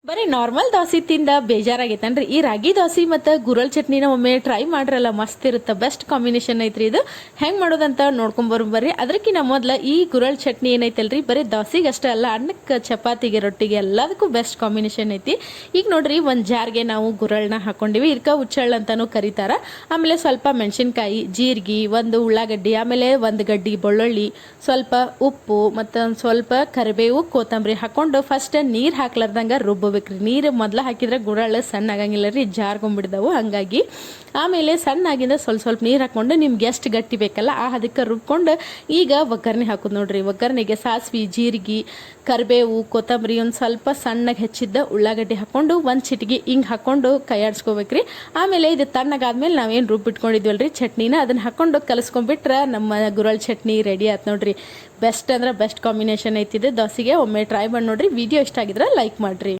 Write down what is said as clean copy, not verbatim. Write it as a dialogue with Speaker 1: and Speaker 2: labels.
Speaker 1: ಬರೀ ನಾರ್ಮಲ್ ದೋಸೆ ತಿಂದ ಬೇಜಾರಾಗೈತನ್ರಿ. ಈ ರಾಗಿ ದೋಸೆ ಮತ್ತು ಗುರಲ್ ಚಟ್ನಿನ ಒಮ್ಮೆ ಟ್ರೈ ಮಾಡ್ರಲ್ಲ, ಮಸ್ತ್ ಇರುತ್ತೆ. ಬೆಸ್ಟ್ ಕಾಂಬಿನೇಷನ್ ಐತ್ರಿ ಇದು. ಹೆಂಗೆ ಮಾಡೋದಂತ ನೋಡ್ಕೊಂಬರ್ರಿ. ಅದಕ್ಕಿಂತ ಮೊದಲು ಈ ಗುರಲ್ ಚಟ್ನಿ ಏನೈತಲ್ರಿ, ಬರೀ ದೋಸೆಗೆ ಅಷ್ಟೇ ಅಲ್ಲ, ಅನ್ನಕ್ಕೆ, ಚಪಾತಿಗೆ, ರೊಟ್ಟಿಗೆ ಎಲ್ಲದಕ್ಕೂ ಬೆಸ್ಟ್ ಕಾಂಬಿನೇಷನ್ ಐತಿ. ಈಗ ನೋಡ್ರಿ, ಒಂದು ಜಾರ್ಗೆ ನಾವು ಗುರಳನ್ನ ಹಾಕೊಂಡಿವಿ. ಇದಕ್ಕೆ ಹುಚ್ಚಳ್ಳ ಅಂತಾನೂ ಕರೀತಾರ. ಆಮೇಲೆ ಸ್ವಲ್ಪ ಮೆಣಸಿನ್ಕಾಯಿ, ಜೀರಿಗೆ, ಒಂದು ಉಳ್ಳಾಗಡ್ಡಿ, ಆಮೇಲೆ ಒಂದು ಗಡ್ಡಿ ಬೆಳ್ಳುಳ್ಳಿ, ಸ್ವಲ್ಪ ಉಪ್ಪು ಮತ್ತು ಒಂದು ಸ್ವಲ್ಪ ಕರಿಬೇವು, ಕೊತ್ತಂಬರಿ ಹಾಕೊಂಡು ಫಸ್ಟ್ ನೀರು ಹಾಕ್ಲಾರ್ದಂಗೆ ರುಬ್ಬಬೇಕು. ನೀರು ಮೊದಲು ಹಾಕಿದ್ರೆ ಗುರಳ್ಳು ಸಣ್ಣ ಆಗಂಗಿಲ್ಲ ರೀ, ಜಾರ್ಗೊಂಡ್ಬಿಡ್ದವು. ಹಂಗಾಗಿ ಆಮೇಲೆ ಸಣ್ಣಾಗಿಂದ ಸ್ವಲ್ಪ ನೀರು ಹಾಕ್ಕೊಂಡು ನಿಮ್ಗೆ ಎಷ್ಟು ಗಟ್ಟಿ ಬೇಕಲ್ಲ ಅದಕ್ಕೆ ರುಬ್ಕೊಂಡು ಈಗ ಒಗ್ಗರಣೆ ಹಾಕೋದು ನೋಡ್ರಿ. ಒಗ್ಗರಣೆಗೆ ಸಾಸಿವೆ, ಜೀರಿಗೆ, ಕರಿಬೇವು, ಕೊತ್ತಂಬರಿ, ಒಂದು ಸ್ವಲ್ಪ ಸಣ್ಣಗೆ ಹೆಚ್ಚಿದ್ದ ಉಳ್ಳಾಗಡ್ಡಿ ಹಾಕ್ಕೊಂಡು ಒಂದು ಚಿಟಿಗೆ ಹಿಂಗೆ ಹಾಕ್ಕೊಂಡು ಕೈಯಾಡಿಸ್ಕೋಬೇಕ್ರಿ. ಆಮೇಲೆ ಇದು ತಣ್ಣಗಾದ್ಮೇಲೆ ನಾವೇನು ರುಬ್ಬಿಟ್ಕೊಂಡಿದ್ವಲ್ರಿ ಚಟ್ನಿನ, ಅದನ್ನು ಹಾಕ್ಕೊಂಡು ಕಲಸ್ಕೊಂಡ್ಬಿಟ್ರೆ ನಮ್ಮ ಗುರಳ್ ಚಟ್ನಿ ರೆಡಿ ಆಯ್ತು ನೋಡ್ರಿ. ಬೆಸ್ಟ್ ಅಂದ್ರೆ ಬೆಸ್ಟ್ ಕಾಂಬಿನೇಷನ್ ಐತಿದೆ ದೋಸೆಗೆ. ಒಮ್ಮೆ ಟ್ರೈ ಮಾಡಿ ನೋಡ್ರಿ. ವಿಡಿಯೋ ಇಷ್ಟ ಆಗಿದ್ರೆ ಲೈಕ್ ಮಾಡಿರಿ.